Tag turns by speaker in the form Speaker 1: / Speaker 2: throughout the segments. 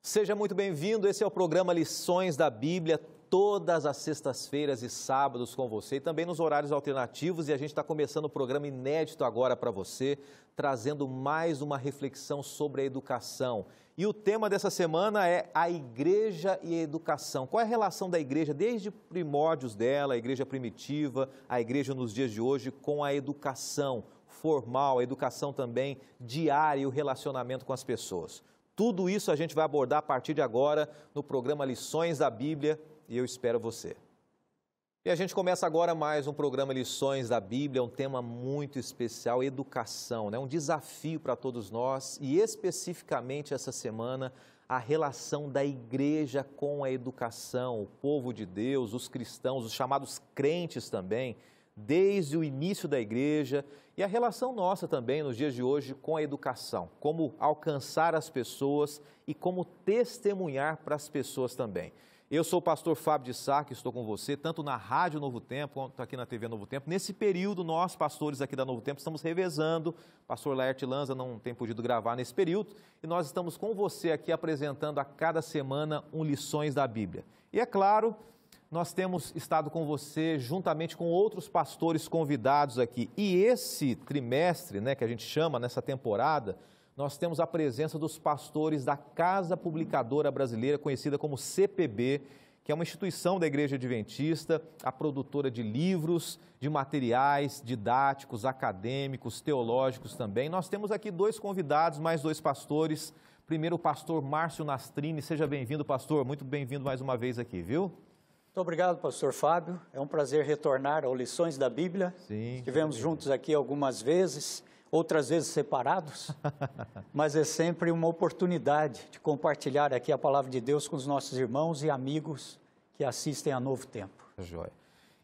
Speaker 1: Seja muito bem-vindo, esse é o programa Lições da Bíblia, todas as sextas-feiras e sábados com você e também nos horários alternativos, e a gente está começando um programa inédito agora para você, trazendo mais uma reflexão sobre a educação. E o tema dessa semana é a igreja e a educação. Qual é a relação da igreja desde primórdios dela, a igreja primitiva, a igreja nos dias de hoje, com a educação formal, a educação também diária e o relacionamento com as pessoas? Tudo isso a gente vai abordar a partir de agora no programa Lições da Bíblia e eu espero você. E a gente começa agora mais um programa Lições da Bíblia, um tema muito especial, educação, né? Um desafio para todos nós e especificamente essa semana a relação da igreja com a educação, o povo de Deus, os cristãos, os chamados crentes também, desde o início da igreja e a relação nossa também nos dias de hoje com a educação, como alcançar as pessoas e como testemunhar para as pessoas também. Eu sou o pastor Fábio de Sá, que estou com você, tanto na Rádio Novo Tempo, quanto aqui na TV Novo Tempo. Nesse período, nós, pastores aqui da Novo Tempo, estamos revezando. O pastor Laerte Lanza não tem podido gravar nesse período. E nós estamos com você aqui apresentando a cada semana um Lições da Bíblia. E é claro, nós temos estado com você juntamente com outros pastores convidados aqui. E esse trimestre, né, que a gente chama nessa temporada, nós temos a presença dos pastores da Casa Publicadora Brasileira, conhecida como CPB, que é uma instituição da Igreja Adventista, a produtora de livros, de materiais didáticos, acadêmicos, teológicos também. Nós temos aqui dois convidados, mais dois pastores. Primeiro, o pastor Márcio Nastrini. Seja bem-vindo, pastor. Muito bem-vindo mais uma vez aqui, viu?
Speaker 2: Muito obrigado, pastor Fábio. É um prazer retornar ao Lições da Bíblia.
Speaker 1: Sim.
Speaker 2: Estivemos juntos aqui algumas vezes, outras vezes separados, mas é sempre uma oportunidade de compartilhar aqui a palavra de Deus com os nossos irmãos e amigos que assistem a Novo Tempo.
Speaker 1: Joia.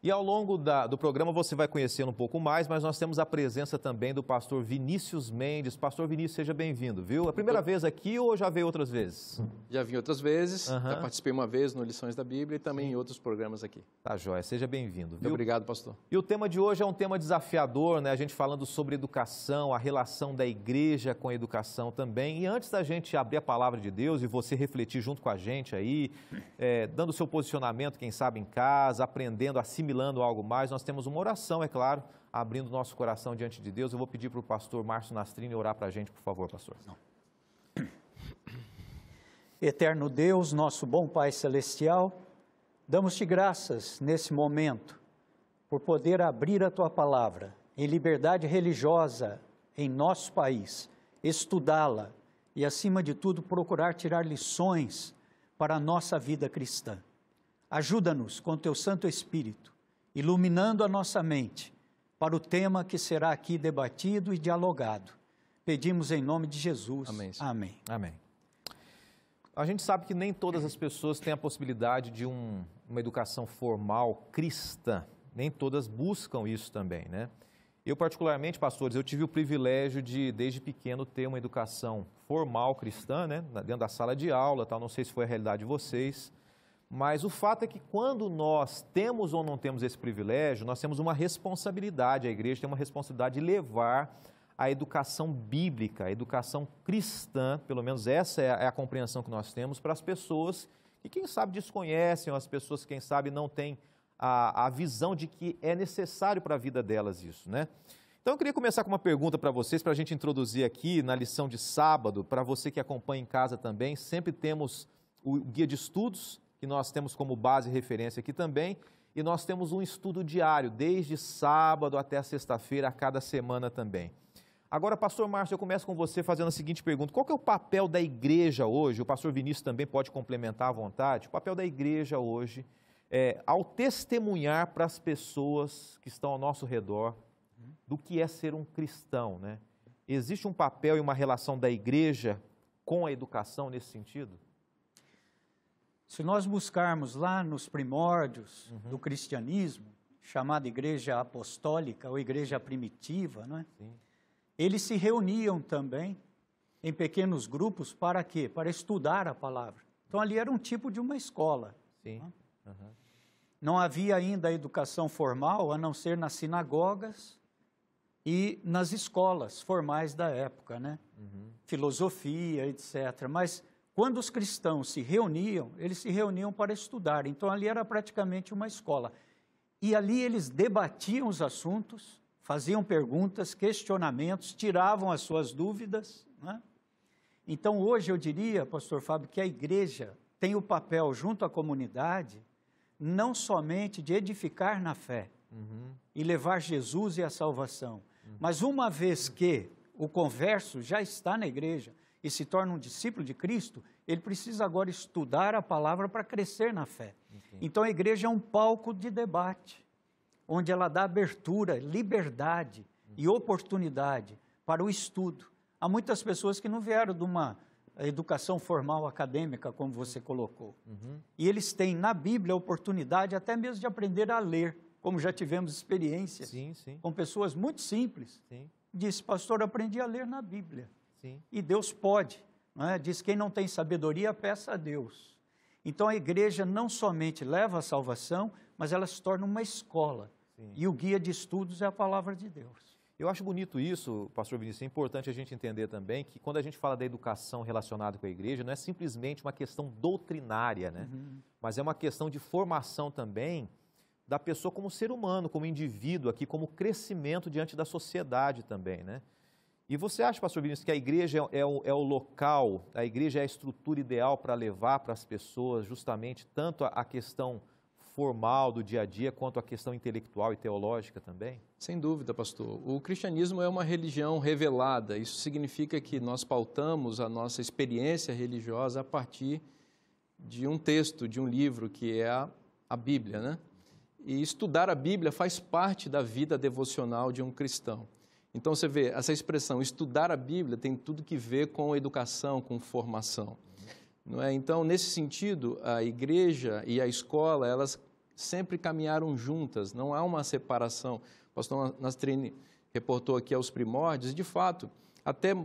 Speaker 1: E ao longo do programa você vai conhecendo um pouco mais, mas nós temos a presença também do pastor Vinícius Mendes. Pastor Vinícius, seja bem-vindo, viu? É a primeira vez aqui ou já veio outras vezes?
Speaker 3: Já vim outras vezes, já participei uma vez no Lições da Bíblia e também em outros programas aqui.
Speaker 1: Tá, joia. Seja bem-vindo, viu?
Speaker 3: Obrigado, pastor.
Speaker 1: E o tema de hoje é um tema desafiador, né? A gente falando sobre educação, a relação da igreja com a educação também. E antes da gente abrir a palavra de Deus e você refletir junto com a gente aí, dando o seu posicionamento, quem sabe em casa, aprendendo, assimilando algo mais, nós temos uma oração, é claro, abrindo nosso coração diante de Deus. Eu vou pedir para o pastor Márcio Nastrini orar para a gente, por favor, pastor.
Speaker 2: Eterno Deus, nosso bom Pai Celestial, damos-te graças nesse momento por poder abrir a Tua palavra em liberdade religiosa em nosso país, estudá-la e, acima de tudo, procurar tirar lições para a nossa vida cristã. Ajuda-nos com Teu Santo Espírito, iluminando a nossa mente para o tema que será aqui debatido e dialogado. Pedimos em nome de Jesus.
Speaker 3: Amém.
Speaker 2: Amém.
Speaker 1: Amém. A gente sabe que nem todas as pessoas têm a possibilidade de uma educação formal cristã. Nem todas buscam isso também, né? Eu, particularmente, pastores, eu tive o privilégio de, desde pequeno, ter uma educação formal cristã, né? Dentro da sala de aula, tal. Não sei se foi a realidade de vocês. Mas o fato é que quando nós temos ou não temos esse privilégio, nós temos uma responsabilidade, a igreja tem uma responsabilidade de levar a educação bíblica, a educação cristã, pelo menos essa é a compreensão que nós temos, para as pessoas que, quem sabe, desconhecem, ou as pessoas que, quem sabe, não têm a visão de que é necessário para a vida delas isso, né? Então, eu queria começar com uma pergunta para vocês, para a gente introduzir aqui na lição de sábado, para você que acompanha em casa também, sempre temos o guia de estudos, que nós temos como base e referência aqui também, e nós temos um estudo diário, desde sábado até sexta-feira, a cada semana também. Agora, pastor Márcio, eu começo com você fazendo a seguinte pergunta: qual que é o papel da igreja hoje? O pastor Vinícius também pode complementar à vontade. O papel da igreja hoje, ao testemunhar para as pessoas que estão ao nosso redor, do que é ser um cristão, né? Existe um papel e uma relação da igreja com a educação nesse sentido?
Speaker 2: Se nós buscarmos lá nos primórdios do cristianismo, chamada igreja apostólica ou igreja primitiva, não é?
Speaker 1: Sim.
Speaker 2: Eles se reuniam também em pequenos grupos para quê? Para estudar a palavra. Então ali era um tipo de uma escola.
Speaker 1: Sim.
Speaker 2: Não é? Não havia ainda a educação formal, a não ser nas sinagogas e nas escolas formais da época, né? Filosofia, etc. Mas quando os cristãos se reuniam, eles se reuniam para estudar. Então, ali era praticamente uma escola. E ali eles debatiam os assuntos, faziam perguntas, questionamentos, tiravam as suas dúvidas, né? Então, hoje eu diria, pastor Fábio, que a igreja tem o papel, junto à comunidade, não somente de edificar na fé e levar Jesus e a salvação, mas uma vez que o converso já está na igreja e se torna um discípulo de Cristo, ele precisa agora estudar a palavra para crescer na fé. Então, a igreja é um palco de debate, onde ela dá abertura, liberdade e oportunidade para o estudo. Há muitas pessoas que não vieram de uma educação formal acadêmica, como você colocou. E eles têm na Bíblia a oportunidade até mesmo de aprender a ler, como já tivemos experiências com pessoas muito simples. Disse, pastor, aprendi a ler na Bíblia. E Deus pode. Não é? Diz, quem não tem sabedoria, peça a Deus. Então, a igreja não somente leva a salvação, mas ela se torna uma escola. E o guia de estudos é a palavra de Deus.
Speaker 1: Eu acho bonito isso, pastor Vinícius, é importante a gente entender também que quando a gente fala da educação relacionada com a igreja, não é simplesmente uma questão doutrinária, né? Mas é uma questão de formação também da pessoa como ser humano, como indivíduo aqui, como crescimento diante da sociedade também, né? E você acha, pastor Vinícius, que a igreja é o local, a igreja é a estrutura ideal para levar para as pessoas justamente tanto a questão formal do dia a dia, quanto a questão intelectual e teológica também?
Speaker 3: Sem dúvida, pastor. O cristianismo é uma religião revelada. Isso significa que nós pautamos a nossa experiência religiosa a partir de um texto, de um livro, que é a Bíblia, né? E estudar a Bíblia faz parte da vida devocional de um cristão. Então, você vê, essa expressão, estudar a Bíblia, tem tudo que ver com educação, com formação. Não é? Então, nesse sentido, a igreja e a escola, elas sempre caminharam juntas, não há uma separação. O pastor Nastrini reportou aqui aos primórdios, de fato, até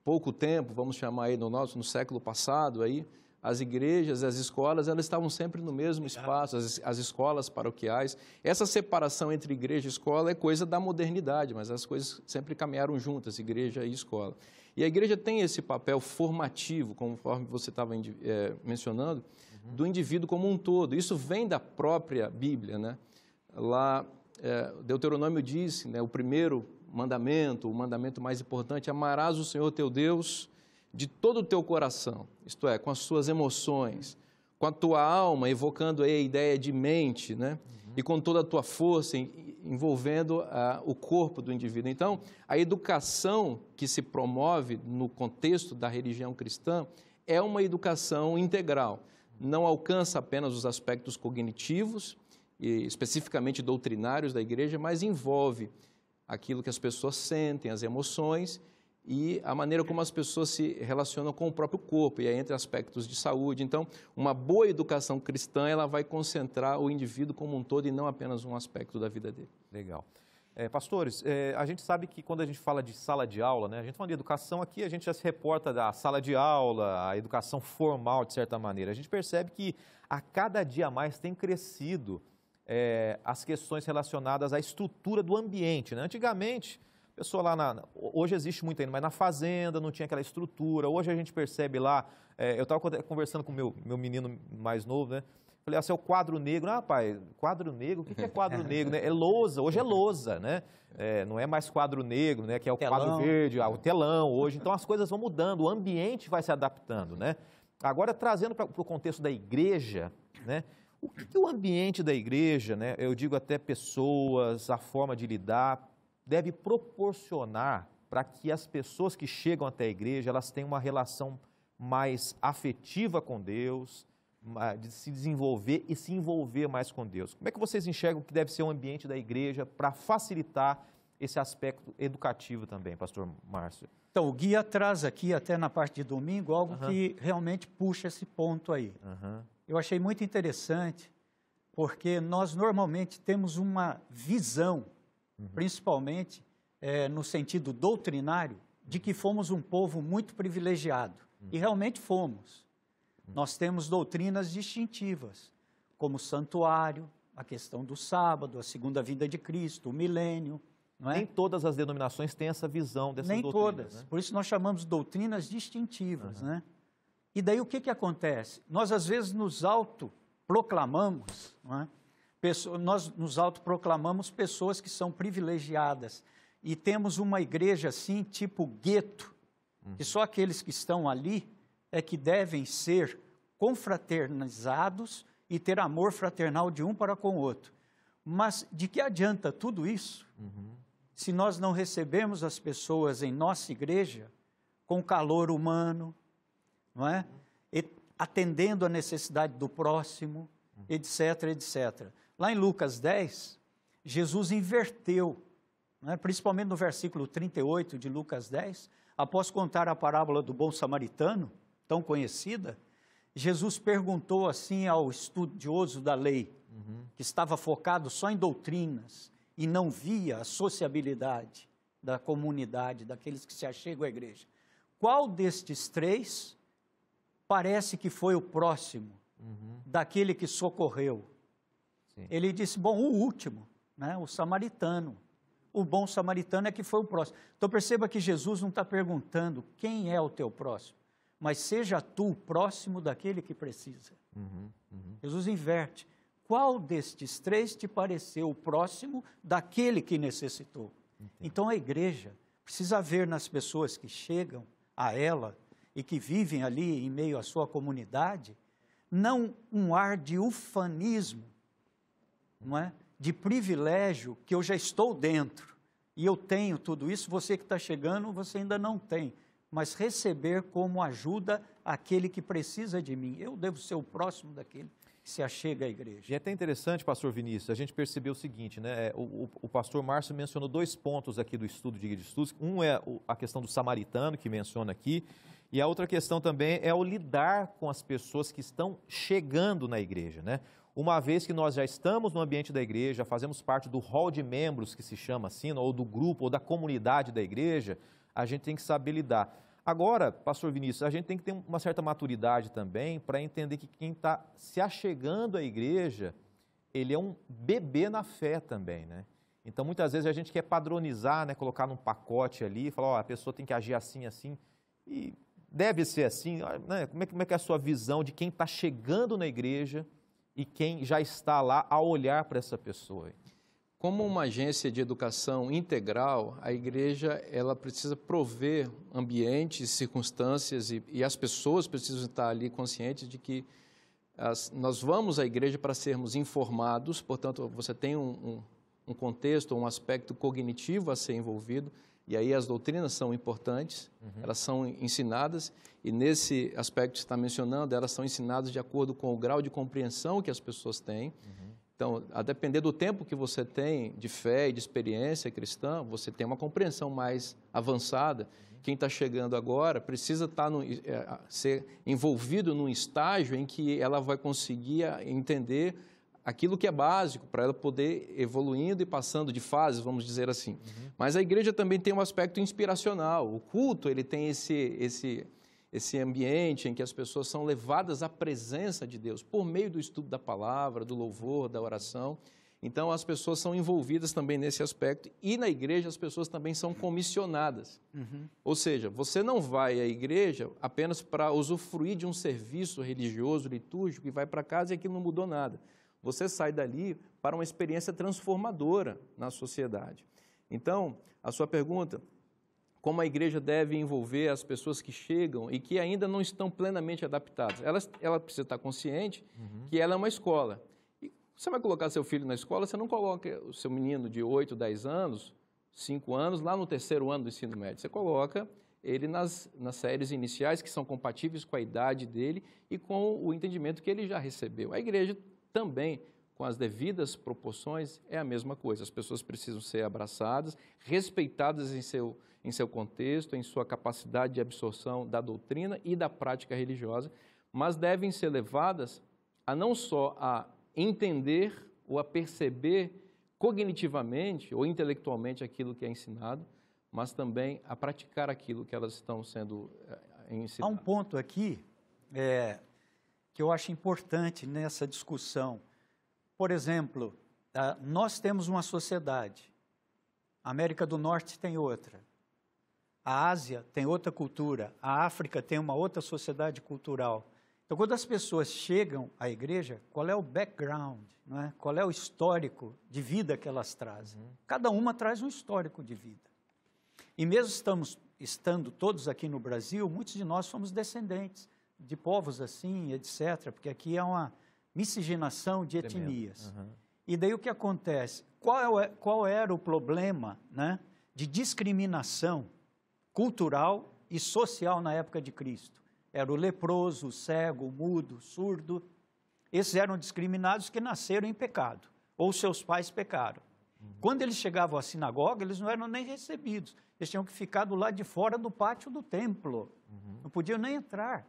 Speaker 3: pouco tempo, vamos chamar aí no século passado, aí, as igrejas, as escolas, elas estavam sempre no mesmo espaço, as escolas paroquiais. Essa separação entre igreja e escola é coisa da modernidade, mas as coisas sempre caminharam juntas, igreja e escola. E a igreja tem esse papel formativo, conforme você estava mencionando, do indivíduo como um todo. Isso vem da própria Bíblia, né? Lá, Deuteronômio diz, né, o primeiro mandamento, o mandamento mais importante, amarás o Senhor teu Deus de todo o teu coração, isto é, com as suas emoções, com a tua alma, evocando aí a ideia de mente, né? E com toda a tua força, envolvendo o corpo do indivíduo. Então, a educação que se promove no contexto da religião cristã é uma educação integral. Não alcança apenas os aspectos cognitivos, e especificamente doutrinários da igreja, mas envolve aquilo que as pessoas sentem, as emoções e a maneira como as pessoas se relacionam com o próprio corpo, e aí entre aspectos de saúde. Então, uma boa educação cristã, ela vai concentrar o indivíduo como um todo e não apenas um aspecto da vida dele.
Speaker 1: Legal. Pastores, a gente sabe que quando a gente fala de sala de aula, né, a gente fala de educação aqui, a gente já se reporta da sala de aula, a educação formal, de certa maneira. A gente percebe que a cada dia mais tem crescido as questões relacionadas à estrutura do ambiente, né? Antigamente, a pessoa lá, hoje existe muito ainda, mas na fazenda não tinha aquela estrutura. Hoje a gente percebe lá, eu estava conversando com o meu menino mais novo, né? Falei, é o quadro negro. Ah, pai, quadro negro? O que é quadro negro? Né? É lousa, hoje é lousa, né? Não é mais quadro negro, né? Que é o telão. Quadro verde, o telão hoje. Então as coisas vão mudando, o ambiente vai se adaptando, né? Agora, trazendo para o contexto da igreja, né? O que o ambiente da igreja, né? Eu digo até pessoas, a forma de lidar, deve proporcionar para que as pessoas que chegam até a igreja, elas tenham uma relação mais afetiva com Deus, de se desenvolver e se envolver mais com Deus. Como é que vocês enxergam que deve ser o ambiente da igreja para facilitar esse aspecto educativo também, pastor Márcio?
Speaker 2: Então, o guia traz aqui, até na parte de domingo, algo que realmente puxa esse ponto aí. Eu achei muito interessante, porque nós normalmente temos uma visão, principalmente no sentido doutrinário, de que fomos um povo muito privilegiado. E realmente fomos. Nós temos doutrinas distintivas, como o santuário, a questão do sábado, a segunda vinda de Cristo, o milênio. Não é?
Speaker 1: Nem todas as denominações têm essa visão dessas doutrinas. Nem todas.
Speaker 2: Né? Por isso nós chamamos doutrinas distintivas. Né? E daí o que acontece? Nós às vezes nos autoproclamamos, não é? Nós nos autoproclamamos pessoas que são privilegiadas e temos uma igreja assim, tipo gueto, que só aqueles que estão ali é que devem ser confraternizados e ter amor fraternal de um para com o outro. Mas de que adianta tudo isso se nós não recebemos as pessoas em nossa igreja com calor humano, não é? E atendendo a necessidade do próximo, etc, etc. Lá em Lucas 10, Jesus inverteu, não é? Principalmente no versículo 38 de Lucas 10, após contar a parábola do bom samaritano, tão conhecida, Jesus perguntou assim ao estudioso da lei, que estava focado só em doutrinas e não via a sociabilidade da comunidade, daqueles que se achegam à igreja. Qual destes três parece que foi o próximo daquele que socorreu? Sim. Ele disse, bom, o último, né, o samaritano. O bom samaritano é que foi o próximo. Então perceba que Jesus não está perguntando quem é o teu próximo, mas seja tu o próximo daquele que precisa. Jesus inverte. Qual destes três te pareceu o próximo daquele que necessitou? Então a igreja precisa ver nas pessoas que chegam a ela e que vivem ali em meio à sua comunidade, não um ar de ufanismo, não é? De privilégio que eu já estou dentro e eu tenho tudo isso, você que está chegando, você ainda não tem, mas receber como ajuda aquele que precisa de mim. Eu devo ser o próximo daquele que se achega à igreja.
Speaker 1: E é até interessante, pastor Vinícius, a gente percebeu o seguinte, né? O pastor Márcio mencionou 2 pontos aqui do estudo de Guia de Estudos. Um é a questão do samaritano, que menciona aqui, e a outra questão também é o lidar com as pessoas que estão chegando na igreja, né? Uma vez que nós já estamos no ambiente da igreja, fazemos parte do hall de membros, que se chama assim, ou do grupo, ou da comunidade da igreja, a gente tem que saber lidar. Agora, pastor Vinícius, a gente tem que ter uma certa maturidade também para entender que quem está se achegando à igreja, ele é um bebê na fé também, né? Então, muitas vezes a gente quer padronizar, né, colocar num pacote ali, falar, ó, a pessoa tem que agir assim, assim, e deve ser assim, né? Como é que é a sua visão de quem está chegando na igreja e quem já está lá a olhar para essa pessoa?
Speaker 3: Como uma agência de educação integral, a igreja ela precisa prover ambientes, circunstâncias e as pessoas precisam estar ali conscientes de que nós vamos à igreja para sermos informados, portanto, você tem um contexto, um aspecto cognitivo a ser envolvido, e aí as doutrinas são importantes, elas são ensinadas, e nesse aspecto que você está mencionando, elas são ensinadas de acordo com o grau de compreensão que as pessoas têm. Então, a depender do tempo que você tem de fé e de experiência cristã, você tem uma compreensão mais avançada. Quem está chegando agora precisa ser envolvido num estágio em que ela vai conseguir entender aquilo que é básico para ela poder evoluindo e passando de fases, vamos dizer assim. Mas a igreja também tem um aspecto inspiracional. O culto ele tem esse ambiente em que as pessoas são levadas à presença de Deus por meio do estudo da palavra, do louvor, da oração. Então, as pessoas são envolvidas também nesse aspecto e na igreja as pessoas também são comissionadas. Ou seja, você não vai à igreja apenas para usufruir de um serviço religioso, litúrgico, e vai para casa e aquilo não mudou nada. Você sai dali para uma experiência transformadora na sociedade. Então, a sua pergunta, como a igreja deve envolver as pessoas que chegam e que ainda não estão plenamente adaptadas? Ela precisa estar consciente que ela é uma escola. E você vai colocar seu filho na escola, você não coloca o seu menino de 8, 10 anos, 5 anos, lá no 3º ano do ensino médio. Você coloca ele nas séries iniciais, que são compatíveis com a idade dele e com o entendimento que ele já recebeu. A igreja também, com as devidas proporções, é a mesma coisa. As pessoas precisam ser abraçadas, respeitadas em seu contexto, em sua capacidade de absorção da doutrina e da prática religiosa, mas devem ser levadas a não só a entender ou a perceber cognitivamente ou intelectualmente aquilo que é ensinado, mas também a praticar aquilo que elas estão sendo ensinadas.
Speaker 2: Há um ponto aqui que eu acho importante nessa discussão. Por exemplo, nós temos uma sociedade, a América do Norte tem outra, A Ásia tem outra cultura, a África tem uma outra sociedade cultural. Então, quando as pessoas chegam à igreja, qual é o background, não é? Qual é o histórico de vida que elas trazem? Cada uma traz um histórico de vida. E mesmo estando todos aqui no Brasil, muitos de nós somos descendentes de povos assim, etc., porque aqui é uma miscigenação de etnias. E daí o que acontece? Qual era o problema, né, de discriminação cultural e social na época de Cristo? Era o leproso, o cego, o mudo, o surdo. Esses eram discriminados que nasceram em pecado, ou seus pais pecaram. Quando eles chegavam à sinagoga, eles não eram nem recebidos. Eles tinham que ficar do lado de fora do pátio do templo. Não podiam nem entrar.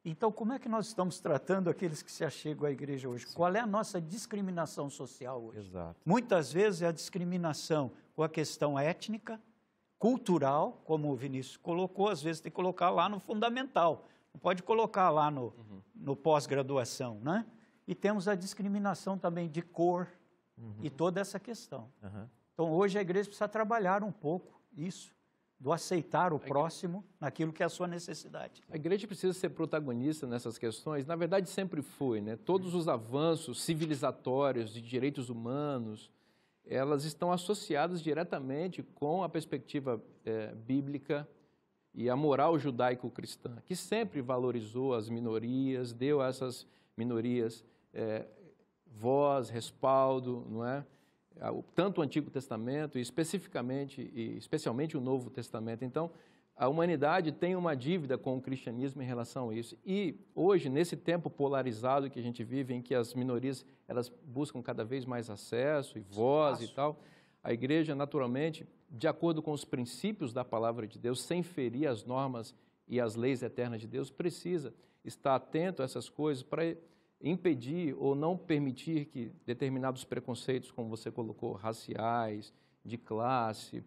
Speaker 2: Então, como é que nós estamos tratando aqueles que se achegam à igreja hoje? Sim. Qual é a nossa discriminação social hoje?
Speaker 1: Exato.
Speaker 2: Muitas vezes é a discriminação com a questão étnica, cultural, como o Vinícius colocou, às vezes tem que colocar lá no fundamental, não pode colocar lá no pós-graduação, né? E temos a discriminação também de cor e toda essa questão. Então, hoje a igreja precisa trabalhar um pouco isso, do aceitar o próximo naquilo que é a sua necessidade.
Speaker 3: A igreja precisa ser protagonista nessas questões, na verdade sempre foi, né? Todos os avanços civilizatórios de direitos humanos, elas estão associadas diretamente com a perspectiva bíblica e a moral judaico-cristã, que sempre valorizou as minorias, deu a essas minorias voz, respaldo, não é? Tanto o Antigo Testamento e especialmente o Novo Testamento. Então, a humanidade tem uma dívida com o cristianismo em relação a isso. E hoje, nesse tempo polarizado que a gente vive, em que as minorias elas buscam cada vez mais acesso e voz e tal, a igreja, naturalmente, de acordo com os princípios da palavra de Deus, sem ferir as normas e as leis eternas de Deus, precisa estar atento a essas coisas para impedir ou não permitir que determinados preconceitos, como você colocou, raciais, de classe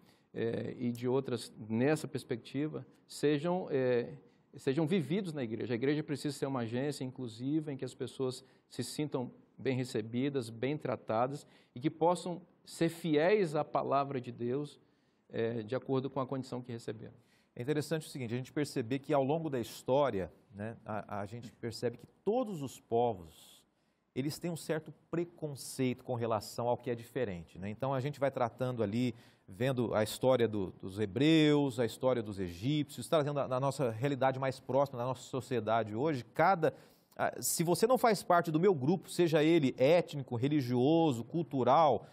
Speaker 3: e de outras, nessa perspectiva, sejam vividos na igreja. A igreja precisa ser uma agência inclusiva em que as pessoas se sintam bem recebidas, bem tratadas e que possam ser fiéis à palavra de Deus de acordo com a condição que receberam.
Speaker 1: É interessante o seguinte, a gente perceber que ao longo da história, né, a gente percebe que todos os povos, eles têm um certo preconceito com relação ao que é diferente, né? Então a gente vai tratando ali, vendo a história dos hebreus, a história dos egípcios, trazendo a nossa realidade mais próxima, da nossa sociedade hoje, se você não faz parte do meu grupo, seja ele étnico, religioso, cultural,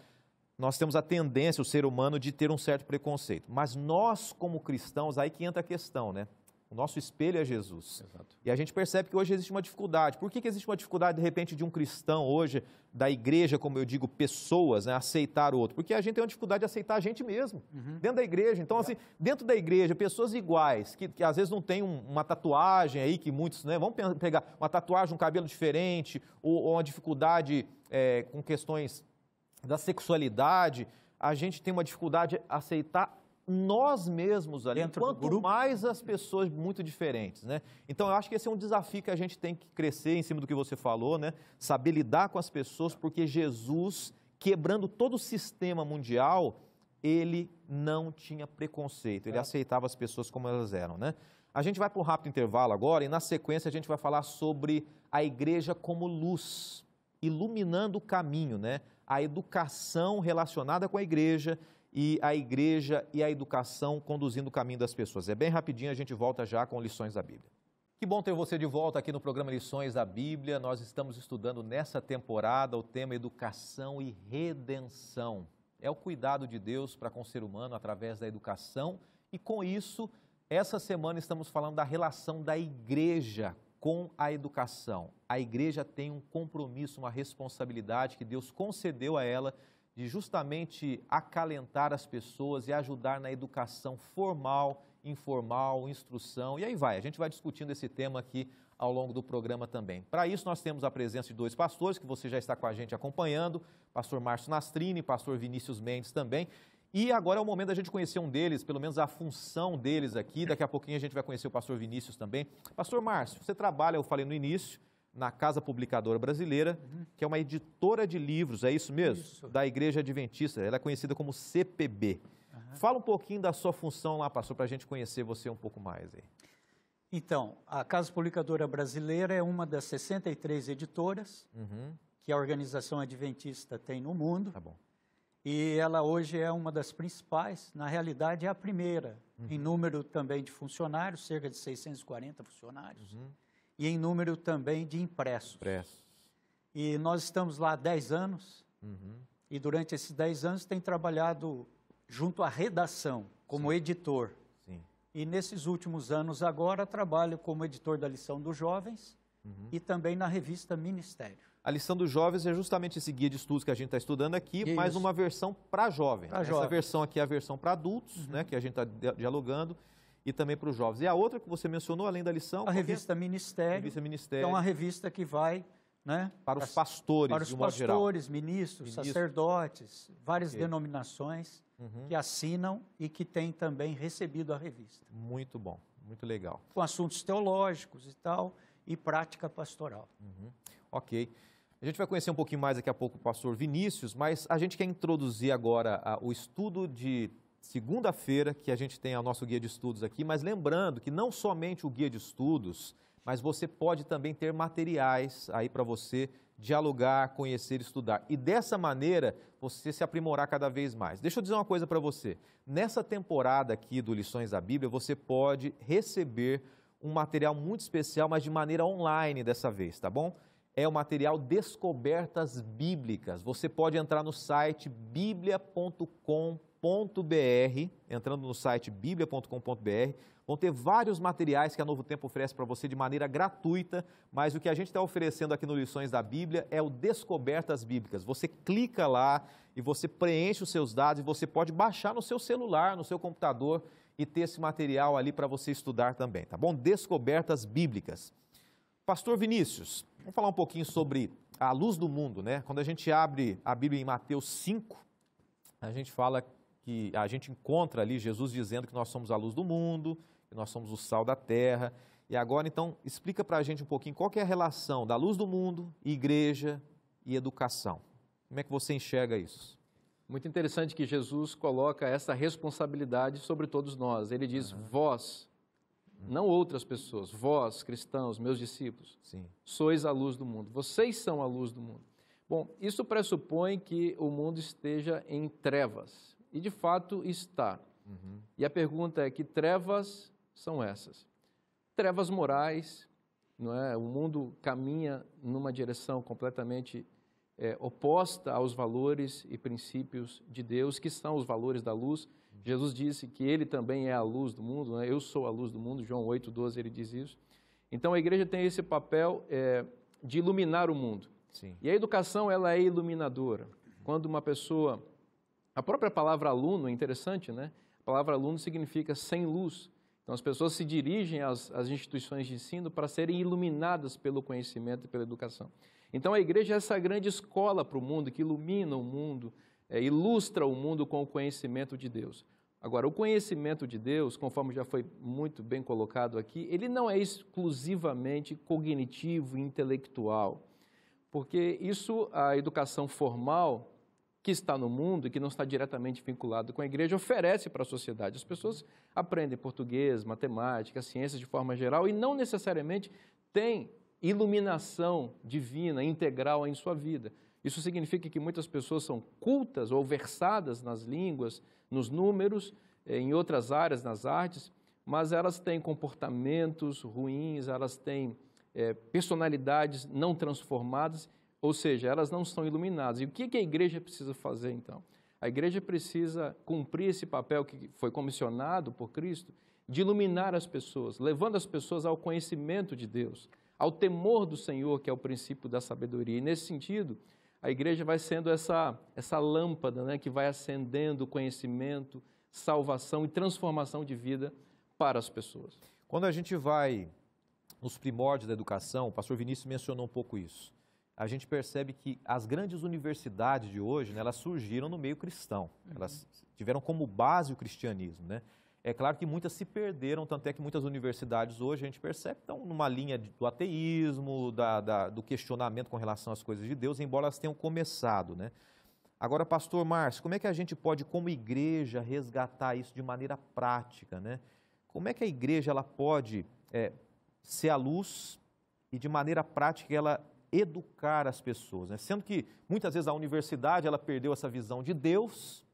Speaker 1: nós temos a tendência, o ser humano, de ter um certo preconceito. Mas nós, como cristãos, aí que entra a questão, né? O nosso espelho é Jesus.
Speaker 3: Exato.
Speaker 1: E a gente percebe que hoje existe uma dificuldade. Por que existe uma dificuldade, de repente, de um cristão hoje, da igreja, como eu digo, pessoas, né, aceitar o outro? Porque a gente tem uma dificuldade de aceitar a gente mesmo, dentro da igreja. Então, assim, dentro da igreja, pessoas iguais, que às vezes não tem uma tatuagem aí, que muitos, né, vão pegar uma tatuagem, um cabelo diferente, ou uma dificuldade com questões da sexualidade, a gente tem uma dificuldade de aceitar nós mesmos ali, quanto mais as pessoas muito diferentes, né? Então, eu acho que esse é um desafio que a gente tem que crescer em cima do que você falou, né? Saber lidar com as pessoas, porque Jesus, quebrando todo o sistema mundial, ele não tinha preconceito, ele aceitava as pessoas como elas eram, né? A gente vai para um rápido intervalo agora e, na sequência, a gente vai falar sobre a igreja como luz, iluminando o caminho, né? A educação relacionada com a igreja e a educação conduzindo o caminho das pessoas. É bem rapidinho, a gente volta já com Lições da Bíblia. Que bom ter você de volta aqui no programa Lições da Bíblia. Nós estamos estudando nessa temporada o tema Educação e Redenção. É o cuidado de Deus para com o ser humano através da educação e, com isso, essa semana estamos falando da relação da igreja com a educação. A igreja tem um compromisso, uma responsabilidade que Deus concedeu a ela de justamente acalentar as pessoas e ajudar na educação formal, informal, instrução, e aí vai. A gente vai discutindo esse tema aqui ao longo do programa também. Para isso, nós temos a presença de dois pastores, que você já está com a gente acompanhando, pastor Márcio Nastrini, pastor Vinícius Mendes também. E agora é o momento da gente conhecer um deles, pelo menos a função deles aqui. Daqui a pouquinho a gente vai conhecer o pastor Vinícius também. Pastor Márcio, você trabalha, eu falei no início, na Casa Publicadora Brasileira, que é uma editora de livros, é isso mesmo? Isso. Da Igreja Adventista, ela é conhecida como CPB. Fala um pouquinho da sua função lá, pastor, para a gente conhecer você um pouco mais aí.
Speaker 2: Então, a Casa Publicadora Brasileira é uma das 63 editoras que a Organização Adventista tem no mundo.
Speaker 1: Tá bom.
Speaker 2: E ela hoje é uma das principais, na realidade é a primeira, em número também de funcionários, cerca de 640 funcionários, e em número também de impressos. E nós estamos lá há 10 anos, e durante esses 10 anos tem trabalhado junto à redação, como editor.
Speaker 1: Sim.
Speaker 2: E nesses últimos anos agora trabalho como editor da Lição dos Jovens e também na revista Ministério.
Speaker 1: A Lição dos Jovens é justamente esse guia de estudos que a gente está estudando aqui, mas uma versão para jovem. Essa versão aqui é a versão para adultos, né, que a gente está dialogando, e também para os jovens. E a outra que você mencionou, além da lição...
Speaker 2: A revista Ministério.
Speaker 1: Revista Ministério.
Speaker 2: É uma revista que vai... né,
Speaker 1: para os pastores,
Speaker 2: para os
Speaker 1: de modo geral.
Speaker 2: pastores, ministros, sacerdotes, várias denominações que assinam e que têm também recebido a revista.
Speaker 1: Muito bom, muito legal.
Speaker 2: Com assuntos teológicos e tal, e prática pastoral.
Speaker 1: Ok. A gente vai conhecer um pouquinho mais daqui a pouco o pastor Vinícius, mas a gente quer introduzir agora o estudo de segunda-feira, que a gente tem o nosso guia de estudos aqui, mas lembrando que não somente o guia de estudos, mas você pode também ter materiais aí para você dialogar, conhecer, estudar. E dessa maneira, você se aprimorar cada vez mais. Deixa eu dizer uma coisa para você. Nessa temporada aqui do Lições da Bíblia, você pode receber um material muito especial, mas de maneira online dessa vez, tá bom? É o material Descobertas Bíblicas. Você pode entrar no site biblia.com.br, entrando no site biblia.com.br, vão ter vários materiais que a Novo Tempo oferece para você de maneira gratuita, mas o que a gente está oferecendo aqui no Lições da Bíblia é o Descobertas Bíblicas. Você clica lá e você preenche os seus dados e você pode baixar no seu celular, no seu computador e ter esse material ali para você estudar também, tá bom? Descobertas Bíblicas. Pastor Vinícius, vamos falar um pouquinho sobre a luz do mundo, né? Quando a gente abre a Bíblia em Mateus 5, a gente fala que a gente encontra ali Jesus dizendo que nós somos a luz do mundo, que nós somos o sal da terra. E agora, então, explica para a gente um pouquinho qual que é a relação da luz do mundo, igreja e educação. Como é que você enxerga isso?
Speaker 3: Muito interessante que Jesus coloca essa responsabilidade sobre todos nós. Ele diz, vós, não outras pessoas, vós, cristãos, meus discípulos, sois a luz do mundo. Vocês são a luz do mundo. Bom, isso pressupõe que o mundo esteja em trevas. E, de fato, está. E a pergunta é, que trevas são essas? Trevas morais, não é? O mundo caminha numa direção completamente oposta aos valores e princípios de Deus, que são os valores da luz. Jesus disse que ele também é a luz do mundo, não é? Eu sou a luz do mundo, João 8,12 ele diz isso. Então a igreja tem esse papel de iluminar o mundo.
Speaker 1: Sim.
Speaker 3: E a educação ela é iluminadora. Quando uma pessoa... A própria palavra aluno é interessante, né? A palavra aluno significa sem luz. Então as pessoas se dirigem às instituições de ensino para serem iluminadas pelo conhecimento e pela educação. Então a igreja é essa grande escola para o mundo, que ilumina o mundo, ilustra o mundo com o conhecimento de Deus. Agora, o conhecimento de Deus, conforme já foi muito bem colocado aqui, ele não é exclusivamente cognitivo e intelectual, porque isso, a educação formal que está no mundo e que não está diretamente vinculado com a igreja, oferece para a sociedade. As pessoas aprendem português, matemática, ciências de forma geral e não necessariamente têm iluminação divina, integral em sua vida. Isso significa que muitas pessoas são cultas ou versadas nas línguas, nos números, em outras áreas, nas artes, mas elas têm comportamentos ruins, elas têm personalidades não transformadas, ou seja, elas não são iluminadas. E o que a igreja precisa fazer, então? A igreja precisa cumprir esse papel que foi comissionado por Cristo, de iluminar as pessoas, levando as pessoas ao conhecimento de Deus, ao temor do Senhor, que é o princípio da sabedoria. E, nesse sentido, a igreja vai sendo essa lâmpada, né, que vai acendendo conhecimento, salvação e transformação de vida para as pessoas.
Speaker 1: Quando a gente vai nos primórdios da educação, o pastor Vinícius mencionou um pouco isso. A gente percebe que as grandes universidades de hoje, né, elas surgiram no meio cristão. Elas tiveram como base o cristianismo, né? É claro que muitas se perderam, tanto é que muitas universidades hoje a gente percebe que estão numa linha do ateísmo, do questionamento com relação às coisas de Deus, embora elas tenham começado, né? Agora, pastor Márcio, como é que a gente pode, como igreja, resgatar isso de maneira prática, né? Como é que a igreja ela pode ser a luz e, de maneira prática, ela educar as pessoas, né? Sendo que, muitas vezes, a universidade ela perdeu essa visão de Deus,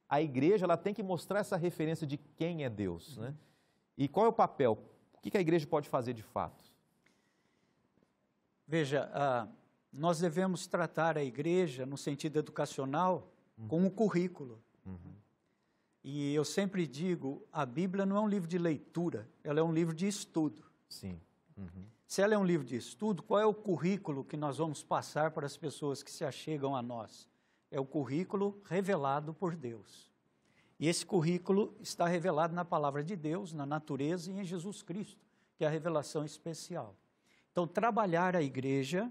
Speaker 1: a igreja ela tem que mostrar essa referência de quem é Deus, né? E qual é o papel? O que a igreja pode fazer de fato?
Speaker 2: Veja, nós devemos tratar a igreja, no sentido educacional, com um currículo. E eu sempre digo, a Bíblia não é um livro de leitura, ela é um livro de estudo.
Speaker 1: Sim.
Speaker 2: Se ela é um livro de estudo, qual é o currículo que nós vamos passar para as pessoas que se achegam a nós? É o currículo revelado por Deus. E esse currículo está revelado na palavra de Deus, na natureza e em Jesus Cristo, que é a revelação especial. Então, trabalhar a igreja,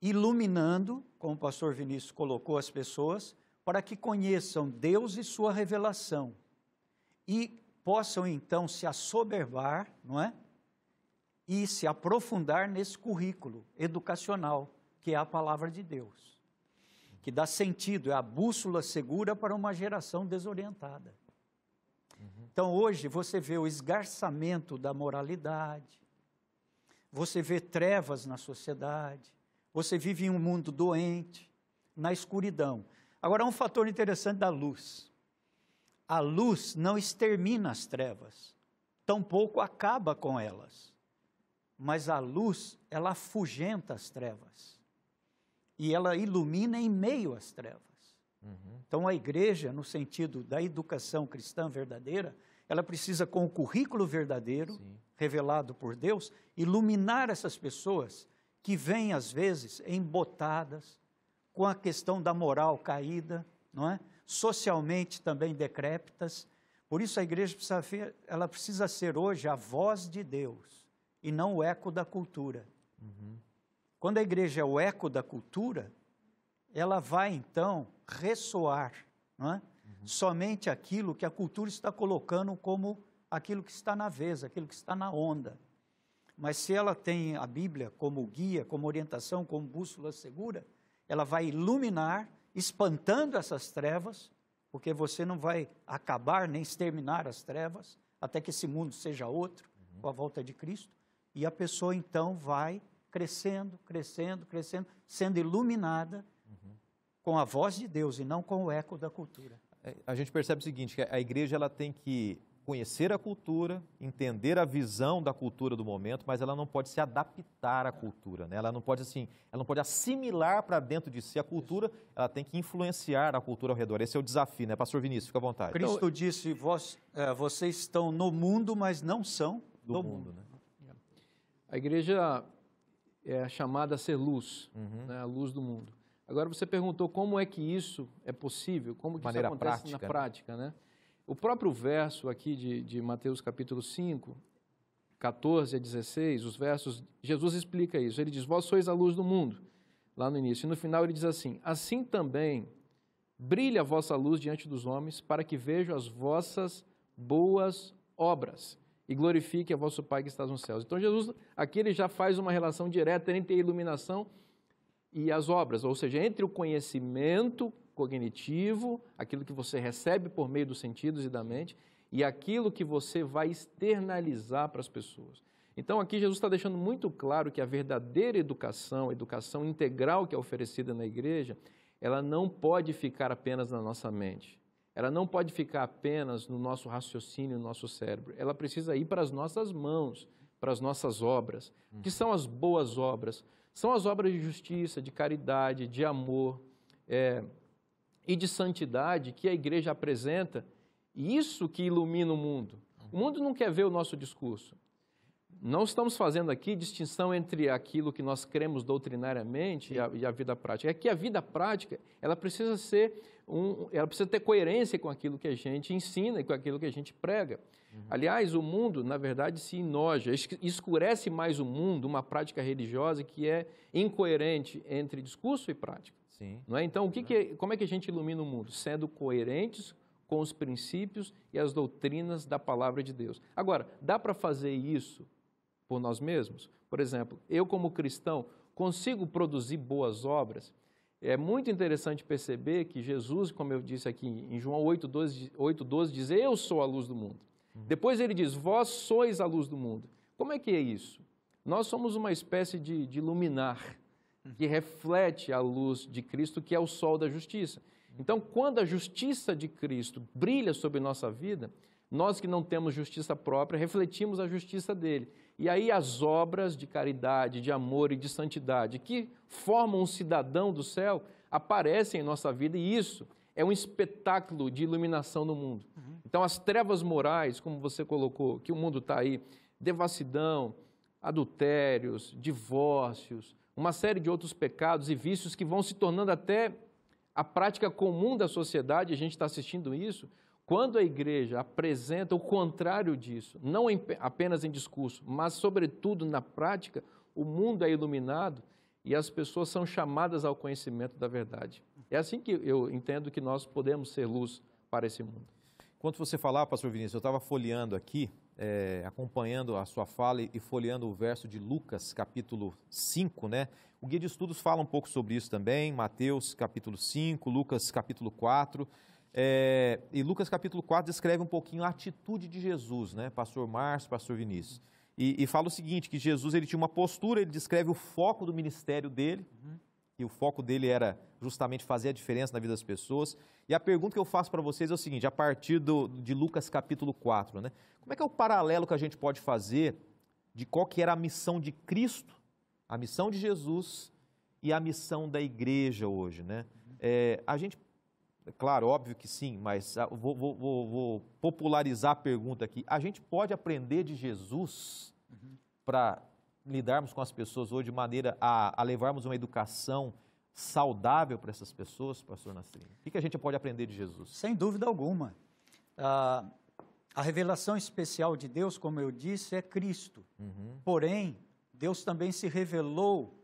Speaker 2: iluminando, como o pastor Vinícius colocou, as pessoas, para que conheçam Deus e sua revelação. E possam, então, se assoberbar, não é? E se aprofundar nesse currículo educacional, que é a palavra de Deus, que dá sentido, é a bússola segura para uma geração desorientada. Então, hoje, você vê o esgarçamento da moralidade, você vê trevas na sociedade, você vive em um mundo doente, na escuridão. Agora, um fator interessante da luz. A luz não extermina as trevas, tampouco acaba com elas. Mas a luz, ela afugenta as trevas. E ela ilumina em meio às trevas. Então, a igreja, no sentido da educação cristã verdadeira, ela precisa, com o currículo verdadeiro, revelado por Deus, iluminar essas pessoas que vêm, às vezes, embotadas, com a questão da moral caída, não é? Socialmente também decrépitas. Por isso, a igreja ela precisa ser hoje a voz de Deus, e não o eco da cultura. Quando a igreja é o eco da cultura, ela vai, então, ressoar, não é? Somente aquilo que a cultura está colocando como aquilo que está na vez, aquilo que está na onda. Mas se ela tem a Bíblia como guia, como orientação, como bússola segura, ela vai iluminar, espantando essas trevas, porque você não vai acabar nem exterminar as trevas, até que esse mundo seja outro, com a volta de Cristo, e a pessoa então vai crescendo, crescendo, crescendo, sendo iluminada com a voz de Deus e não com o eco da cultura.
Speaker 1: A gente percebe o seguinte, que a igreja ela tem que conhecer a cultura, entender a visão da cultura do momento, mas ela não pode se adaptar à cultura, né? Ela não pode assimilar para dentro de si a cultura, ela tem que influenciar a cultura ao redor. Esse é o desafio, né? Pastor Vinícius, fica à vontade.
Speaker 2: Cristo disse, vocês estão no mundo, mas não são do mundo.
Speaker 1: Né?
Speaker 3: A igreja é chamada a ser luz, né? A luz do mundo. Agora você perguntou como é que isso é possível, como que isso acontece na prática, né? O próprio verso aqui de Mateus capítulo 5, 14 a 16, os versos, Jesus explica isso. Ele diz, vós sois a luz do mundo, lá no início. E no final ele diz assim, assim também brilha a vossa luz diante dos homens, para que vejam as vossas boas obras e glorifique a vosso Pai que está nos céus. Então Jesus, aqui ele já faz uma relação direta entre a iluminação e as obras, ou seja, entre o conhecimento cognitivo, aquilo que você recebe por meio dos sentidos e da mente, e aquilo que você vai externalizar para as pessoas. Então aqui Jesus está deixando muito claro que a verdadeira educação, a educação integral que é oferecida na igreja, ela não pode ficar apenas na nossa mente, ela não pode ficar apenas no nosso raciocínio, no nosso cérebro, ela precisa ir para as nossas mãos, para as nossas obras. Que são as boas obras? São as obras de justiça, de caridade, de amor e de santidade que a igreja apresenta, e isso que ilumina o mundo. O mundo não quer ver o nosso discurso. Não estamos fazendo aqui distinção entre aquilo que nós cremos doutrinariamente e a vida prática. É que a vida prática, ela precisa ter coerência com aquilo que a gente ensina e com aquilo que a gente prega. Aliás, o mundo, na verdade, se enoja, escurece mais o mundo, uma prática religiosa que é incoerente entre discurso e prática.
Speaker 1: Sim.
Speaker 3: Não é? Então, como é que a gente ilumina o mundo? Sendo coerentes com os princípios e as doutrinas da palavra de Deus. Agora, dá para fazer isso por nós mesmos? Por exemplo, eu como cristão consigo produzir boas obras? É muito interessante perceber que Jesus, como eu disse aqui em João 8,12, diz, eu sou a luz do mundo. Depois ele diz, vós sois a luz do mundo. Como é que é isso? Nós somos uma espécie de luminar que reflete a luz de Cristo, que é o sol da justiça. Então, quando a justiça de Cristo brilha sobre nossa vida, nós que não temos justiça própria, refletimos a justiça dele. E aí as obras de caridade, de amor e de santidade que formam um cidadão do céu aparecem em nossa vida, e isso é um espetáculo de iluminação no mundo. Então, as trevas morais, como você colocou, que o mundo está aí, devassidão, adultérios, divórcios, uma série de outros pecados e vícios que vão se tornando até a prática comum da sociedade, a gente está assistindo isso, quando a igreja apresenta o contrário disso, não apenas em discurso, mas sobretudo na prática, o mundo é iluminado e as pessoas são chamadas ao conhecimento da verdade. É assim que eu entendo que nós podemos ser luz para esse mundo.
Speaker 1: Enquanto você falava, pastor Vinícius, eu estava folheando aqui, acompanhando a sua fala e folheando o verso de Lucas, capítulo 5, né? O Guia de Estudos fala um pouco sobre isso também, Mateus, capítulo 5, Lucas, capítulo 4, e Lucas, capítulo 4, descreve um pouquinho a atitude de Jesus, né? Pastor Márcio, pastor Vinícius, e fala o seguinte, que Jesus ele tinha uma postura, ele descreve o foco do ministério dele, e o foco dele era justamente fazer a diferença na vida das pessoas. E a pergunta que eu faço para vocês é o seguinte, a partir de Lucas capítulo 4, né? Como é que é o paralelo que a gente pode fazer de qual que era a missão de Cristo, a missão de Jesus e a missão da igreja hoje, né? A gente, claro, óbvio que sim, mas vou popularizar a pergunta aqui. A gente pode aprender de Jesus para lidarmos com as pessoas hoje de maneira a levarmos uma educação saudável para essas pessoas, pastor Nascimento? O que a gente pode aprender de Jesus?
Speaker 2: Sem dúvida alguma. A revelação especial de Deus, como eu disse, é Cristo. Porém, Deus também se revelou,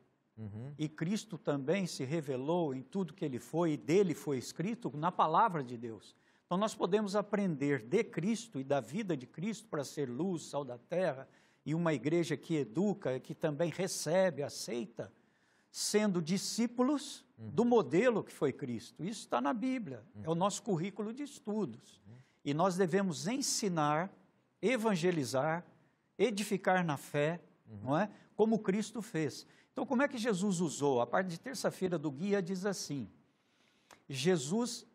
Speaker 2: e Cristo também se revelou em tudo que Ele foi, e dele foi escrito na palavra de Deus. Então, nós podemos aprender de Cristo e da vida de Cristo para ser luz, sal da terra, e uma igreja que educa, que também recebe, aceita, sendo discípulos do modelo que foi Cristo. Isso está na Bíblia, é o nosso currículo de estudos. E nós devemos ensinar, evangelizar, edificar na fé, não é? Como Cristo fez. Então, como é que Jesus usou? A parte de terça-feira do guia diz assim, Jesus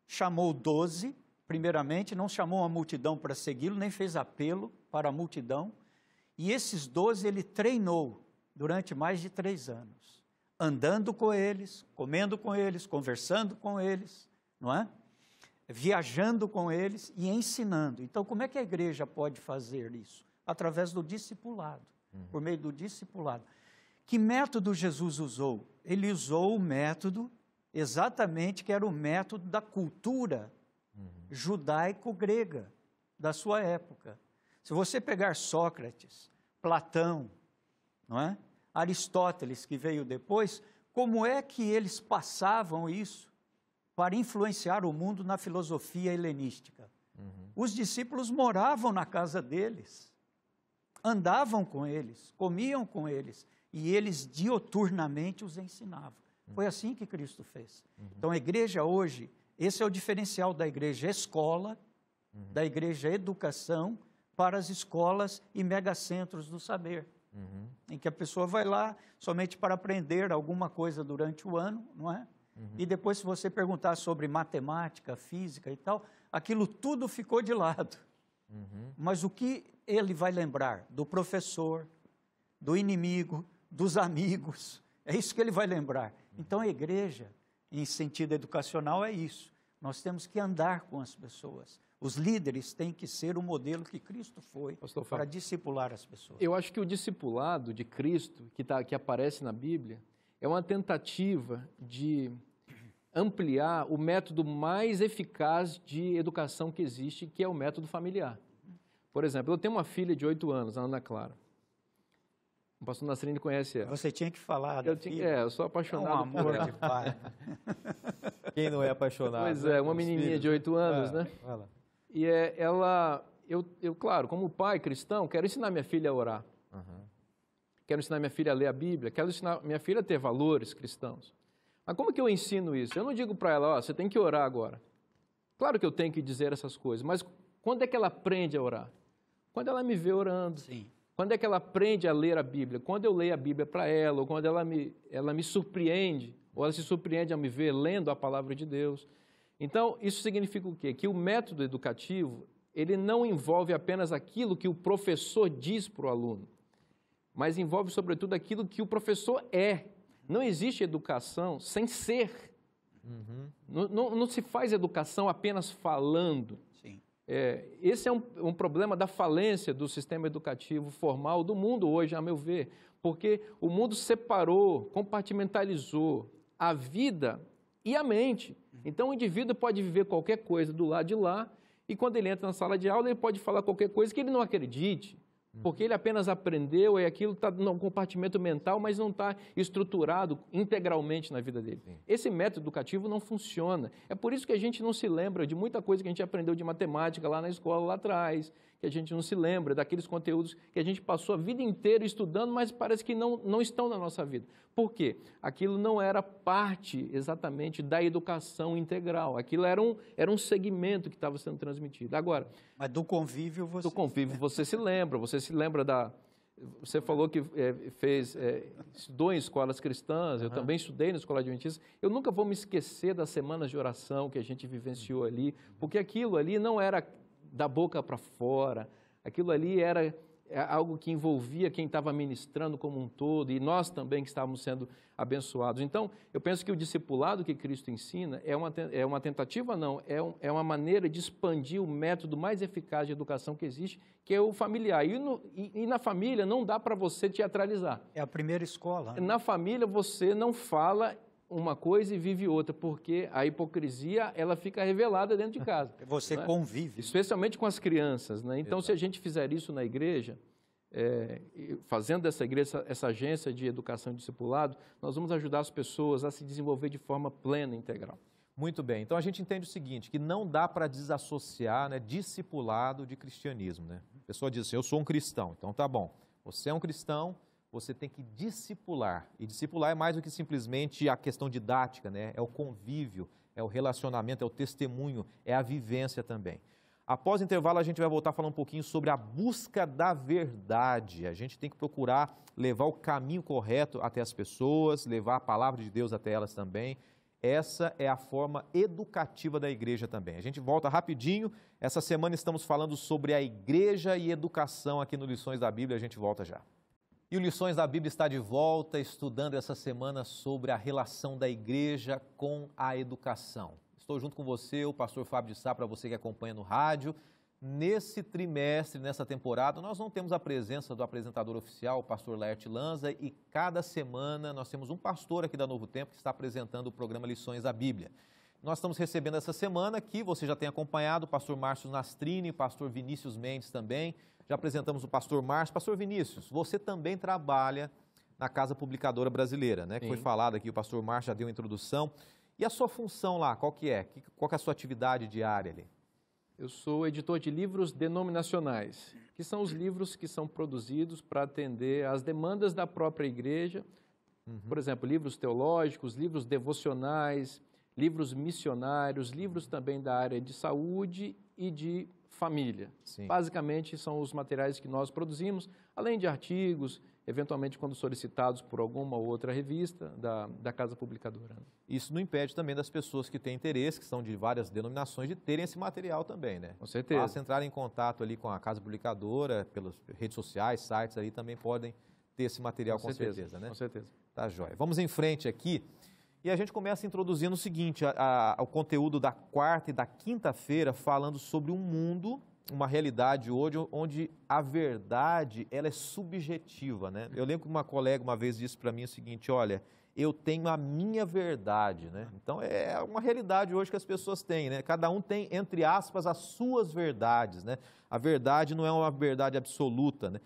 Speaker 2: chamou 12, primeiramente, não chamou a multidão para segui-lo, nem fez apelo para a multidão, e esses 12 ele treinou durante mais de 3 anos, andando com eles, comendo com eles, conversando com eles, não é? Viajando com eles e ensinando. Então, como é que a igreja pode fazer isso? Através do discipulado, por meio do discipulado. Que método Jesus usou? Ele usou o método exatamente que era o método da cultura judaico-grega da sua época. Se você pegar Sócrates, Platão, não é? Aristóteles, que veio depois, como é que eles passavam isso para influenciar o mundo na filosofia helenística? Os discípulos moravam na casa deles, andavam com eles, comiam com eles, e eles dioturnamente os ensinavam. Foi assim que Cristo fez. Então, a igreja hoje, esse é o diferencial da igreja escola, da igreja educação, para as escolas e megacentros do saber, em que a pessoa vai lá somente para aprender alguma coisa durante o ano, não é? E depois, se você perguntar sobre matemática, física e tal, aquilo tudo ficou de lado. Mas o que ele vai lembrar? Do professor, do inimigo, dos amigos, é isso que ele vai lembrar. Então, a igreja, em sentido educacional, é isso. Nós temos que andar com as pessoas. Os líderes têm que ser o modelo que Cristo foi para discipular as pessoas.
Speaker 3: Eu acho que o discipulado de Cristo, que aparece na Bíblia, é uma tentativa de ampliar o método mais eficaz de educação que existe, que é o método familiar. Por exemplo, eu tenho uma filha de 8 anos, a Ana Clara. O pastor Nascimento conhece ela.
Speaker 2: Você tinha que falar da filha.
Speaker 3: Eu sou apaixonado.
Speaker 2: É um amor
Speaker 3: por ela.
Speaker 2: de pai.
Speaker 1: Quem não é apaixonado?
Speaker 3: Pois é, uma menininha de 8 anos, né?
Speaker 1: Vai lá.
Speaker 3: E eu, claro, como pai cristão, quero ensinar minha filha a orar. Quero ensinar minha filha a ler a Bíblia, quero ensinar minha filha a ter valores cristãos. Mas como que eu ensino isso? Eu não digo para ela, ó, você tem que orar agora. Claro que eu tenho que dizer essas coisas, mas quando é que ela aprende a orar? Quando ela me vê orando.
Speaker 2: Sim.
Speaker 3: Quando é que ela aprende a ler a Bíblia? Quando eu leio a Bíblia para ela, ou quando ela me surpreende, ou ela se surpreende a me ver lendo a palavra de Deus. Então, isso significa o quê? Que o método educativo, ele não envolve apenas aquilo que o professor diz para o aluno, mas envolve, sobretudo, aquilo que o professor é. Não existe educação sem ser. Não se faz educação apenas falando.
Speaker 2: Sim.
Speaker 3: Esse é um problema da falência do sistema educativo formal do mundo hoje, a meu ver, porque o mundo separou, compartimentalizou a vida e a mente. Então, o indivíduo pode viver qualquer coisa do lado de lá e, quando ele entra na sala de aula, ele pode falar qualquer coisa que ele não acredite, porque ele apenas aprendeu e aquilo está no compartimento mental, mas não está estruturado integralmente na vida dele.
Speaker 1: Sim.
Speaker 3: Esse método educativo não funciona. É por isso que a gente não se lembra de muita coisa que a gente aprendeu de matemática lá na escola, lá atrás, que a gente não se lembra daqueles conteúdos que a gente passou a vida inteira estudando, mas parece que não estão na nossa vida. Por quê? Aquilo não era parte exatamente da educação integral. Aquilo era um segmento que estava sendo transmitido. Agora,
Speaker 2: Mas do convívio
Speaker 3: você se lembra. Você se lembra da... Você falou que estudou em escolas cristãs, eu também estudei na escola adventista. Eu nunca vou me esquecer das semanas de oração que a gente vivenciou ali, porque aquilo ali não era da boca para fora, aquilo ali era algo que envolvia quem estava ministrando como um todo e nós também que estávamos sendo abençoados. Então, eu penso que o discipulado que Cristo ensina é uma tentativa, não, é uma maneira de expandir o método mais eficaz de educação que existe, que é o familiar. E na família não dá para você teatralizar.
Speaker 2: É a primeira escola. Né?
Speaker 3: Na família você não fala uma coisa e vive outra, porque a hipocrisia ela fica revelada dentro de casa.
Speaker 2: Você convive.
Speaker 3: Especialmente com as crianças. Né? Então, se a gente fizer isso na igreja, fazendo dessa igreja essa agência de educação e discipulado, nós vamos ajudar as pessoas a se desenvolver de forma plena e integral.
Speaker 1: Muito bem. Então, a gente entende o seguinte, que não dá para desassociar, né, discipulado de cristianismo. Né? A pessoa diz assim, eu sou um cristão. Então, tá bom. Você é um cristão, você tem que discipular. E discipular é mais do que simplesmente a questão didática, né? É o convívio, é o relacionamento, é o testemunho, é a vivência também. Após o intervalo, a gente vai voltar a falar um pouquinho sobre a busca da verdade. A gente tem que procurar levar o caminho correto até as pessoas, levar a palavra de Deus até elas também. Essa é a forma educativa da igreja também. A gente volta rapidinho. Essa semana estamos falando sobre a igreja e educação aqui no Lições da Bíblia. A gente volta já. E o Lições da Bíblia está de volta, estudando essa semana sobre a relação da igreja com a educação. Estou junto com você, o pastor Fábio de Sá, para você que acompanha no rádio. Nesse trimestre, nessa temporada, nós não temos a presença do apresentador oficial, o pastor Laerte Lanza, e cada semana nós temos um pastor aqui da Novo Tempo que está apresentando o programa Lições da Bíblia. Nós estamos recebendo essa semana aqui, você já tem acompanhado, o pastor Márcio Nastrini, o pastor Vinícius Mendes também. Já apresentamos o pastor Márcio. Pastor Vinícius, você também trabalha na Casa Publicadora Brasileira, né? Que foi falado aqui, o pastor Márcio já deu a introdução. E a sua função lá, qual que é? Qual que é a sua atividade diária ali?
Speaker 3: Eu sou editor de livros denominacionais, que são os livros que são produzidos para atender às demandas da própria igreja. Por exemplo, livros teológicos, livros devocionais, livros missionários, livros também da área de saúde e de família.
Speaker 1: Sim.
Speaker 3: Basicamente, são os materiais que nós produzimos, além de artigos, eventualmente quando solicitados por alguma ou outra revista da Casa Publicadora.
Speaker 1: Isso não impede também das pessoas que têm interesse, que são de várias denominações, de terem esse material também, né?
Speaker 3: Com certeza.
Speaker 1: Basta entrar em contato ali com a Casa Publicadora, pelas redes sociais, sites ali também podem ter esse material com certeza, né?
Speaker 3: Com certeza.
Speaker 1: Tá joia. Vamos em frente aqui. E a gente começa introduzindo o seguinte, o conteúdo da quarta e da quinta-feira falando sobre um mundo, uma realidade hoje onde a verdade ela é subjetiva, né? Eu lembro que uma colega uma vez disse para mim o seguinte, olha, eu tenho a minha verdade, né? Então é uma realidade hoje que as pessoas têm, né? Cada um tem, entre aspas, as suas verdades, né? A verdade não é uma verdade absoluta, né?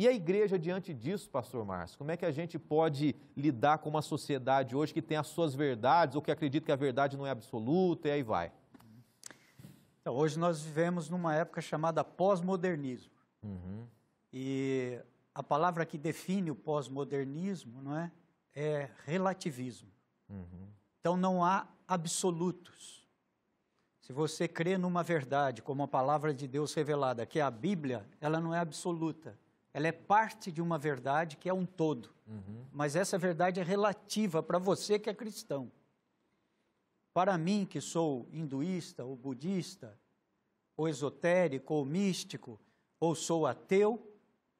Speaker 1: E a igreja, diante disso, pastor Márcio, como é que a gente pode lidar com uma sociedade hoje que tem as suas verdades ou que acredita que a verdade não é absoluta e aí vai?
Speaker 2: Então, hoje nós vivemos numa época chamada pós-modernismo. E a palavra que define o pós-modernismo, não é relativismo. Então não há absolutos. Se você crê numa verdade, como a palavra de Deus revelada, que é a Bíblia, ela não é absoluta. Ela é parte de uma verdade que é um todo. Mas essa verdade é relativa para você que é cristão. Para mim, que sou hinduísta, ou budista, ou esotérico, ou místico, ou sou ateu,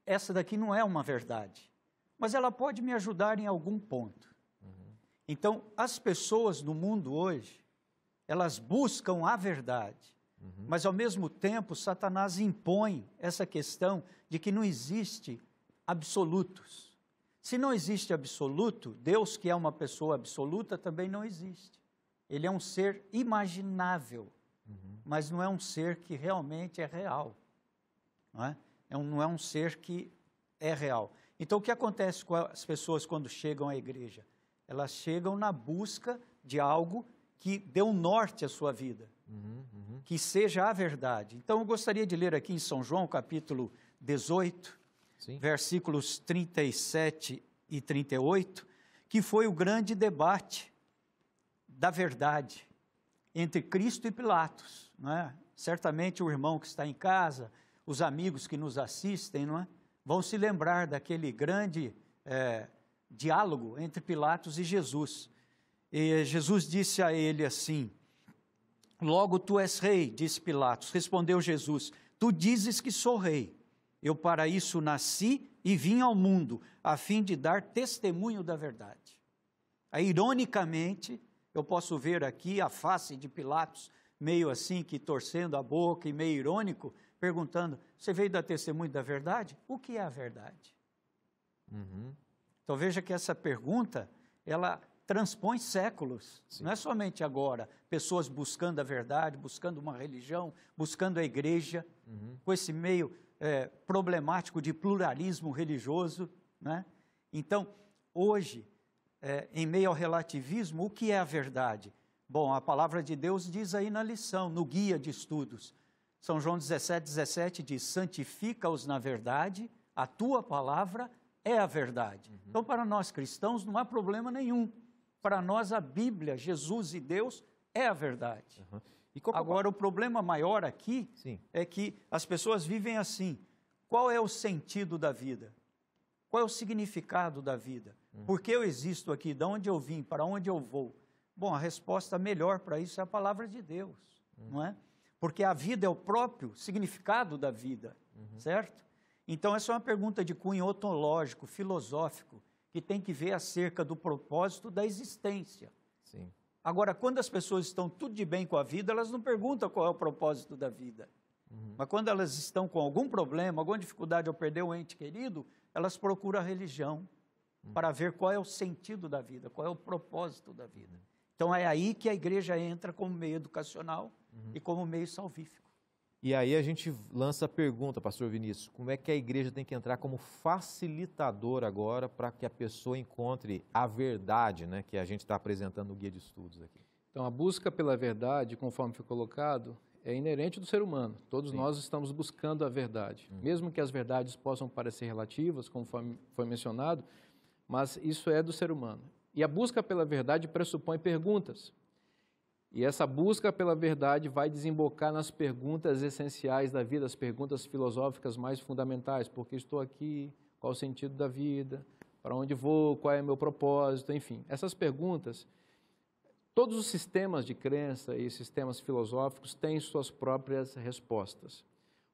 Speaker 2: essa daqui não é uma verdade. Mas ela pode me ajudar em algum ponto. Então, as pessoas no mundo hoje, elas buscam a verdade. Mas, ao mesmo tempo, Satanás impõe essa questão de que não existe absolutos. Se não existe absoluto, Deus, que é uma pessoa absoluta, também não existe. Ele é um ser imaginável, mas não é um ser que realmente é real. Não é um ser que é real. Então, o que acontece com as pessoas quando chegam à igreja? Elas chegam na busca de algo que dê um norte à sua vida, que seja a verdade. Então, eu gostaria de ler aqui em São João, capítulo 18, versículos 37 e 38, que foi o grande debate da verdade entre Cristo e Pilatos. Não é? Certamente o irmão que está em casa, os amigos que nos assistem, não é? Vão se lembrar daquele grande diálogo entre Pilatos e Jesus. E Jesus disse a ele assim: logo tu és rei, disse Pilatos. Respondeu Jesus: tu dizes que sou rei. Eu para isso nasci e vim ao mundo, a fim de dar testemunho da verdade. Aí, ironicamente, eu posso ver aqui a face de Pilatos, meio assim, que torcendo a boca e meio irônico, perguntando: você veio dar testemunho da verdade? O que é a verdade? Então veja que essa pergunta, ela transpõe séculos. Sim. Não é somente agora, pessoas buscando a verdade, buscando uma religião, buscando a igreja, com esse meio problemático de pluralismo religioso, né? Então, hoje, em meio ao relativismo, o que é a verdade? Bom, a palavra de Deus diz aí na lição, no guia de estudos, São João 17 diz: santifica-os na verdade, a tua palavra é a verdade. Então, para nós cristãos, não há problema nenhum. Para nós, a Bíblia, Jesus e Deus é a verdade. Agora, o problema maior aqui é que as pessoas vivem assim. Qual é o sentido da vida? Qual é o significado da vida? Por que eu existo aqui? De onde eu vim? Para onde eu vou? Bom, a resposta melhor para isso é a palavra de Deus, não é? Porque a vida é o próprio significado da vida, certo? Então, essa é uma pergunta de cunho ontológico, filosófico, que tem que ver acerca do propósito da existência. Sim. Agora, quando as pessoas estão tudo de bem com a vida, elas não perguntam qual é o propósito da vida. Mas quando elas estão com algum problema, alguma dificuldade ao perder um ente querido, elas procuram a religião para ver qual é o sentido da vida, qual é o propósito da vida. Então, é aí que a igreja entra como meio educacional e como meio salvífico.
Speaker 1: E aí a gente lança a pergunta, pastor Vinícius, como é que a igreja tem que entrar como facilitador agora para que a pessoa encontre a verdade, né, que a gente está apresentando no guia de estudos aqui?
Speaker 3: Então, a busca pela verdade, conforme foi colocado, é inerente do ser humano. Todos nós estamos buscando a verdade. Mesmo que as verdades possam parecer relativas, conforme foi mencionado, mas isso é do ser humano. E a busca pela verdade pressupõe perguntas. E essa busca pela verdade vai desembocar nas perguntas essenciais da vida, as perguntas filosóficas mais fundamentais. Por que estou aqui? Qual o sentido da vida? Para onde vou? Qual é o meu propósito? Enfim, essas perguntas, todos os sistemas de crença e sistemas filosóficos têm suas próprias respostas.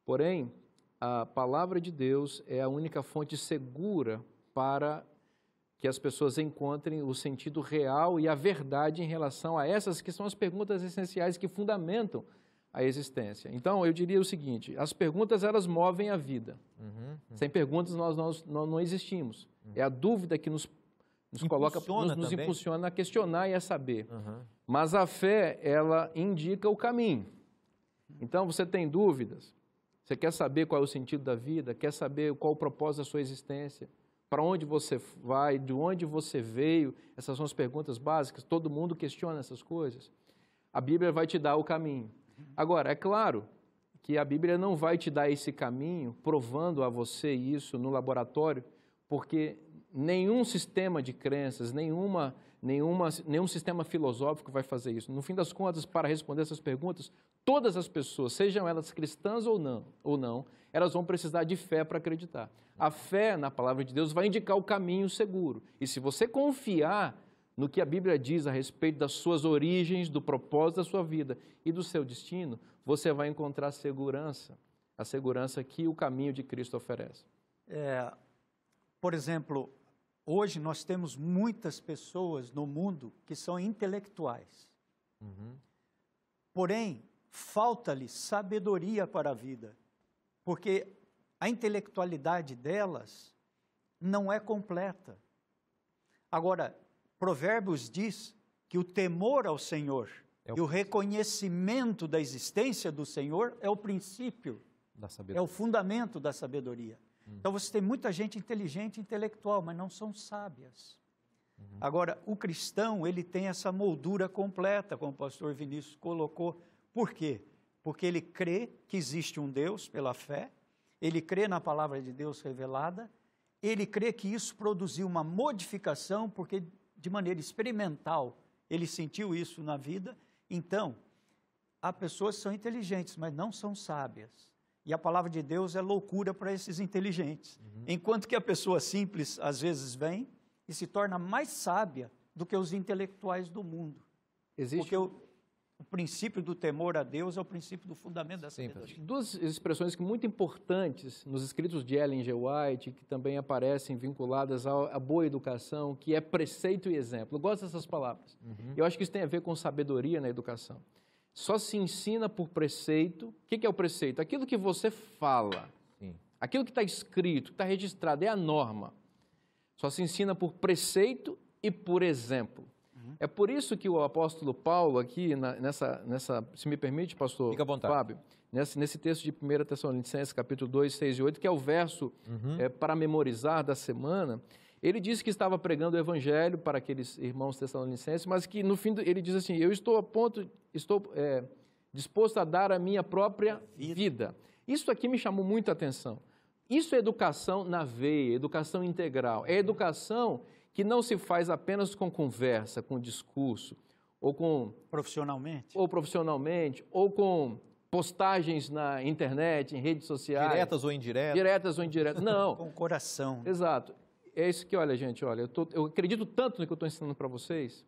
Speaker 3: Porém, a palavra de Deus é a única fonte segura para que as pessoas encontrem o sentido real e a verdade em relação a essas que são as perguntas essenciais que fundamentam a existência. Então, eu diria o seguinte: as perguntas, elas movem a vida. Sem perguntas, nós não existimos. É a dúvida que nos coloca, nos impulsiona a questionar e a saber. Mas a fé, ela indica o caminho. Então, você tem dúvidas, você quer saber qual é o sentido da vida, quer saber qual o propósito da sua existência, para onde você vai, de onde você veio, essas são as perguntas básicas, todo mundo questiona essas coisas. A Bíblia vai te dar o caminho. Agora, é claro que a Bíblia não vai te dar esse caminho provando a você isso no laboratório, porque nenhum sistema de crenças, nenhum sistema filosófico vai fazer isso. No fim das contas, para responder essas perguntas, todas as pessoas, sejam elas cristãs ou não, elas vão precisar de fé para acreditar. A fé na palavra de Deus vai indicar o caminho seguro. E se você confiar no que a Bíblia diz a respeito das suas origens, do propósito da sua vida e do seu destino, você vai encontrar segurança, a segurança que o caminho de Cristo oferece.
Speaker 2: Por exemplo, hoje nós temos muitas pessoas no mundo que são intelectuais. Porém, falta-lhes sabedoria para a vida, porque a intelectualidade delas não é completa. Agora, Provérbios diz que o temor ao Senhor e o reconhecimento da existência do Senhor é o princípio, é o fundamento da sabedoria. Então, você tem muita gente inteligente, intelectual, mas não são sábias. Agora, o cristão, ele tem essa moldura completa, como o pastor Vinícius colocou. Por quê? Porque ele crê que existe um Deus pela fé, ele crê na palavra de Deus revelada, ele crê que isso produziu uma modificação, porque de maneira experimental ele sentiu isso na vida. Então, há pessoas que são inteligentes, mas não são sábias. E a palavra de Deus é loucura para esses inteligentes. Enquanto que a pessoa simples, às vezes, vem e se torna mais sábia do que os intelectuais do mundo. Porque o princípio do temor a Deus é o princípio do fundamento da sabedoria.
Speaker 3: Duas expressões muito importantes nos escritos de Ellen G. White, que também aparecem vinculadas à boa educação, que é preceito e exemplo. Eu gosto dessas palavras. Eu acho que isso tem a ver com sabedoria na educação. Só se ensina por preceito. O que é o preceito? Aquilo que você fala, aquilo que está escrito, que está registrado, é a norma. Só se ensina por preceito e por exemplo. É por isso que o apóstolo Paulo, aqui, se me permite, pastor
Speaker 1: Fica à vontade.
Speaker 3: Fábio, nesse texto de 1 Tessalonicenses, capítulo 2, 6 e 8, que é o verso para memorizar da semana, ele disse que estava pregando o evangelho para aqueles irmãos tessalonicenses, mas que no fim ele diz assim, eu estou disposto a dar a minha própria vida. Isso aqui me chamou muito a atenção. Isso é educação na veia, educação integral. É educação que não se faz apenas com conversa, com discurso, ou com...
Speaker 2: Profissionalmente,
Speaker 3: ou com postagens na internet, em redes sociais.
Speaker 1: Diretas ou indiretas.
Speaker 3: Diretas ou indiretas, não.
Speaker 2: com o coração.
Speaker 3: Exato. É isso que, olha, gente, eu acredito tanto no que eu estou ensinando para vocês,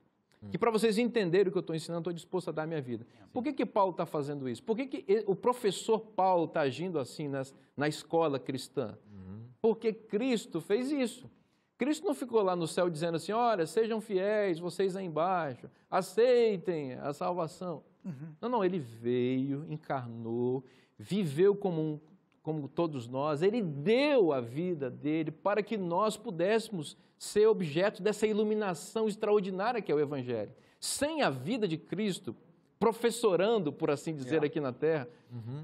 Speaker 3: que para vocês entenderem o que eu estou ensinando, eu estou disposto a dar a minha vida. Por que Paulo está fazendo isso? Por que o professor Paulo está agindo assim na escola cristã? Porque Cristo fez isso. Cristo não ficou lá no céu dizendo assim, olha, sejam fiéis, vocês aí embaixo, aceitem a salvação. Não, ele veio, encarnou, viveu como todos nós, ele deu a vida dele para que nós pudéssemos ser objeto dessa iluminação extraordinária que é o Evangelho. Sem a vida de Cristo, professorando, por assim dizer, aqui na Terra,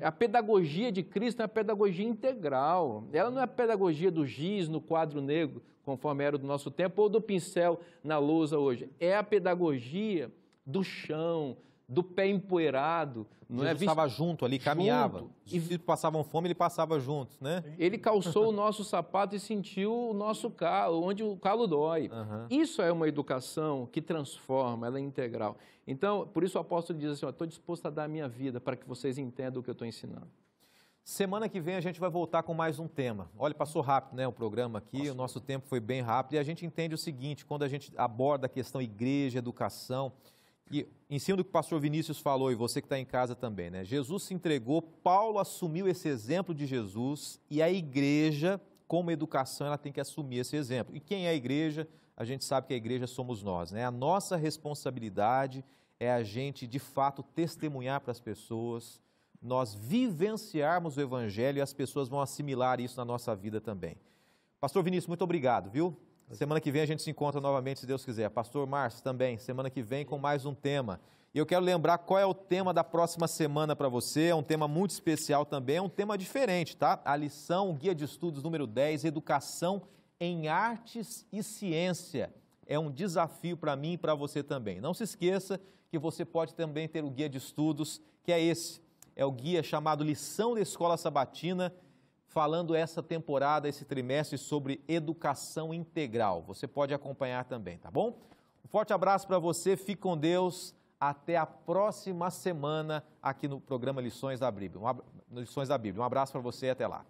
Speaker 3: a pedagogia de Cristo é a pedagogia integral. Ela não é a pedagogia do giz no quadro negro, conforme era do nosso tempo, ou do pincel na lousa hoje. É a pedagogia do chão, do pé empoeirado.
Speaker 1: Jesus estava junto ali, caminhava. Os discípulos passavam fome, ele passava junto, né?
Speaker 3: Ele calçou o nosso sapato e sentiu o nosso calo, onde o calo dói. Isso é uma educação que transforma, ela é integral. Então, por isso o apóstolo diz assim, estou disposto a dar a minha vida para que vocês entendam o que eu estou ensinando.
Speaker 1: Semana que vem a gente vai voltar com mais um tema. Olha, passou rápido, né, o programa aqui, o nosso tempo foi bem rápido e a gente entende o seguinte, quando a gente aborda a questão igreja, educação, e em cima do que o pastor Vinícius falou e você que está em casa também, né? Jesus se entregou, Paulo assumiu esse exemplo de Jesus e a igreja, como educação, ela tem que assumir esse exemplo. E quem é a igreja? A gente sabe que a igreja somos nós, né? A nossa responsabilidade é a gente, de fato, testemunhar para as pessoas, nós vivenciarmos o evangelho e as pessoas vão assimilar isso na nossa vida também. Pastor Vinícius, muito obrigado, viu? Semana que vem a gente se encontra novamente, se Deus quiser. Pastor Márcio também, semana que vem com mais um tema. E eu quero lembrar qual é o tema da próxima semana para você, é um tema muito especial também, é um tema diferente, tá? A lição, o guia de estudos número 10, Educação em Artes e Ciência. É um desafio para mim e para você também. Não se esqueça que você pode também ter o guia de estudos, que é esse. É o guia chamado Lição da Escola Sabatina, falando essa temporada, esse trimestre, sobre educação integral. Você pode acompanhar também, tá bom? Um forte abraço para você, fique com Deus. Até a próxima semana aqui no programa Lições da Bíblia. Um abraço para você e até lá.